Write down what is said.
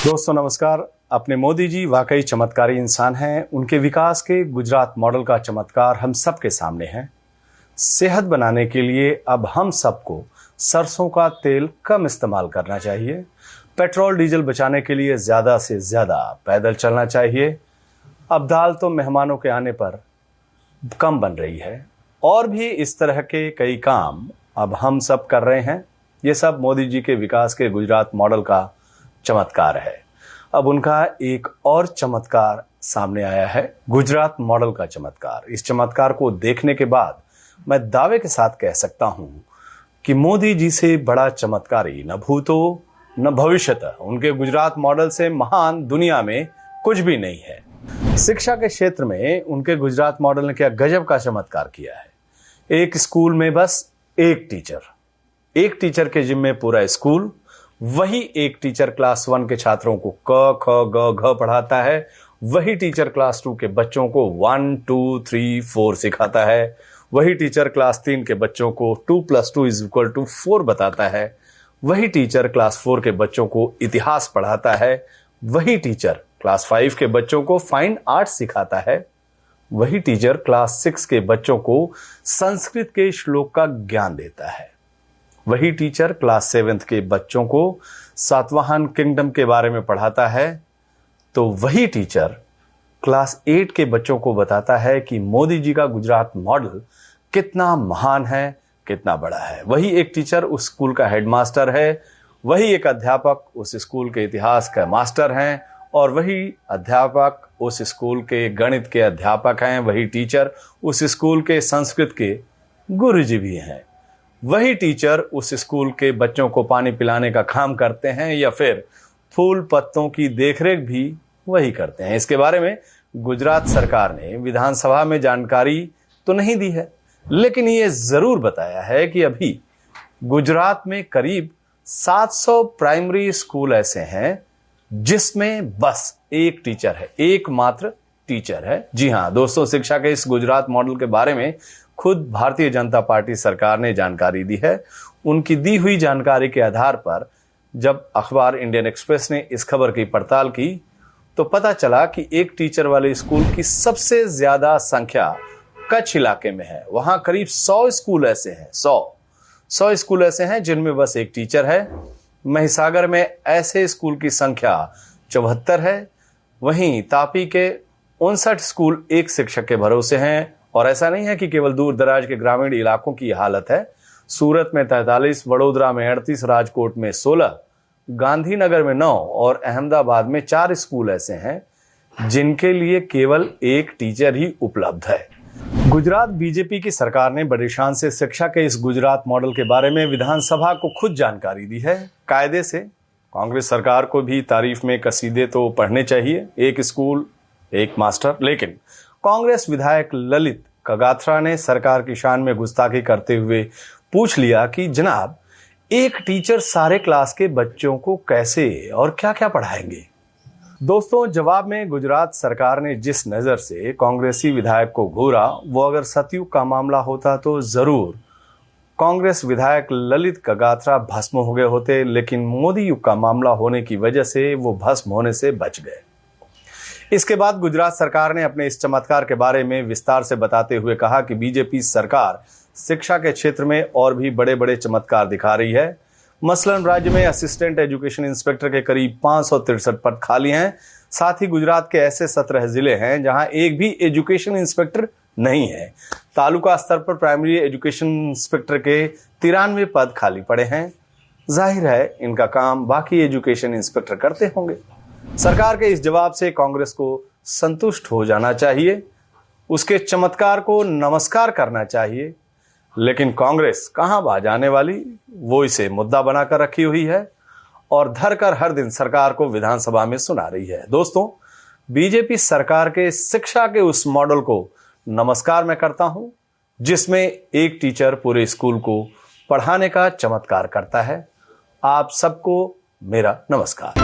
दोस्तों नमस्कार। अपने मोदी जी वाकई चमत्कारी इंसान हैं। उनके विकास के गुजरात मॉडल का चमत्कार हम सबके सामने है। सेहत बनाने के लिए अब हम सबको सरसों का तेल कम इस्तेमाल करना चाहिए। पेट्रोल डीजल बचाने के लिए ज़्यादा से ज़्यादा पैदल चलना चाहिए। अब दाल तो मेहमानों के आने पर कम बन रही है और भी इस तरह के कई काम अब हम सब कर रहे हैं। ये सब मोदी जी के विकास के गुजरात मॉडल का चमत्कार है। अब उनका एक और चमत्कार सामने आया है, गुजरात मॉडल का चमत्कार। इस चमत्कार को देखने के बाद मैं दावे के साथ कह सकता हूं कि मोदी जी से बड़ा चमत्कारी न भूतो न भविष्यतः उनके गुजरात मॉडल से महान दुनिया में कुछ भी नहीं है। शिक्षा के क्षेत्र में उनके गुजरात मॉडल ने क्या गजब का चमत्कार किया है। एक स्कूल में बस एक टीचर के जिम्मे पूरा स्कूल। वही एक टीचर क्लास 1 के छात्रों को क ख ग घ पढ़ाता है। वही टीचर क्लास 2 के बच्चों को 1 2 3 4 सिखाता है। वही टीचर क्लास 3 के बच्चों को 2 + 2 = 4 बताता है। वही टीचर क्लास 4 के बच्चों को इतिहास पढ़ाता है। वही टीचर क्लास 5 के बच्चों को फाइन आर्ट सिखाता है। वही टीचर क्लास 6 के बच्चों को संस्कृत के श्लोक का ज्ञान देता है। वही टीचर क्लास 7 के बच्चों को सातवाहन किंगडम के बारे में पढ़ाता है। तो वही टीचर क्लास 8 के बच्चों को बताता है कि मोदी जी का गुजरात मॉडल कितना महान है, कितना बड़ा है। वही एक टीचर उस स्कूल का हेडमास्टर है। वही एक अध्यापक उस स्कूल के इतिहास का मास्टर हैं और वही अध्यापक उस स्कूल के गणित के अध्यापक हैं। वही टीचर उस स्कूल के संस्कृत के गुरुजी भी हैं। वही टीचर उस स्कूल के बच्चों को पानी पिलाने का काम करते हैं या फिर फूल पत्तों की देखरेख भी वही करते हैं। इसके बारे में गुजरात सरकार ने विधानसभा में जानकारी तो नहीं दी है, लेकिन ये जरूर बताया है कि अभी गुजरात में करीब 700 प्राइमरी स्कूल ऐसे हैं जिसमें बस एक टीचर है, एकमात्र टीचर है। जी हां दोस्तों, शिक्षा के इस गुजरात मॉडल के बारे में खुद भारतीय जनता पार्टी सरकार ने जानकारी दी है। उनकी दी हुई जानकारी के आधार पर जब अखबार इंडियन एक्सप्रेस ने इस खबर की पड़ताल की तो पता चला कि एक टीचर वाले स्कूल की सबसे ज्यादा संख्या कच्छ इलाके में है। वहां करीब 100 स्कूल ऐसे हैं, 100 स्कूल ऐसे हैं जिनमें बस एक टीचर है। महिसागर में ऐसे स्कूल की संख्या 74 है। वहीं तापी के 59 स्कूल एक शिक्षक के भरोसे हैं। और ऐसा नहीं है कि केवल दूर दराज के ग्रामीण इलाकों की हालत है। सूरत में 43, वडोदरा में 38, राजकोट में 16, गांधीनगर में 9 और अहमदाबाद में 4 स्कूल ऐसे हैं जिनके लिए केवल एक टीचर ही उपलब्ध है। गुजरात बीजेपी की सरकार ने बड़ी शान से शिक्षा के इस गुजरात मॉडल के बारे में विधानसभा को खुद जानकारी दी है, कायदे से। कांग्रेस सरकार को भी तारीफ में कसीदे तो पढ़ने चाहिए, एक स्कूल एक मास्टर। लेकिन कांग्रेस विधायक ललित कगाथरा ने सरकार की शान में गुस्ताखी करते हुए पूछ लिया कि जनाब, एक टीचर सारे क्लास के बच्चों को कैसे और क्या क्या पढ़ाएंगे। दोस्तों, जवाब में गुजरात सरकार ने जिस नजर से कांग्रेसी विधायक को घूरा, वो अगर सतयुग का मामला होता तो जरूर कांग्रेस विधायक ललित कगाथरा भस्म हो गए होते, लेकिन मोदी युग का मामला होने की वजह से वो भस्म होने से बच गए। इसके बाद गुजरात सरकार ने अपने इस चमत्कार के बारे में विस्तार से बताते हुए कहा कि बीजेपी सरकार शिक्षा के क्षेत्र में और भी बड़े बड़े चमत्कार दिखा रही है। मसलन राज्य में असिस्टेंट एजुकेशन इंस्पेक्टर के करीब 563 पद खाली हैं। साथ ही गुजरात के ऐसे 17 जिले हैं जहां एक भी एजुकेशन इंस्पेक्टर नहीं है। तालुका स्तर पर प्राइमरी एजुकेशन इंस्पेक्टर के 93 पद खाली पड़े हैं। जाहिर है इनका काम बाकी एजुकेशन इंस्पेक्टर करते होंगे। सरकार के इस जवाब से कांग्रेस को संतुष्ट हो जाना चाहिए, उसके चमत्कार को नमस्कार करना चाहिए। लेकिन कांग्रेस कहां बाज आने वाली, वो इसे मुद्दा बनाकर रखी हुई है और धरकर हर दिन सरकार को विधानसभा में सुना रही है। दोस्तों, बीजेपी सरकार के शिक्षा के उस मॉडल को नमस्कार मैं करता हूं जिसमें एक टीचर पूरे स्कूल को पढ़ाने का चमत्कार करता है। आप सबको मेरा नमस्कार।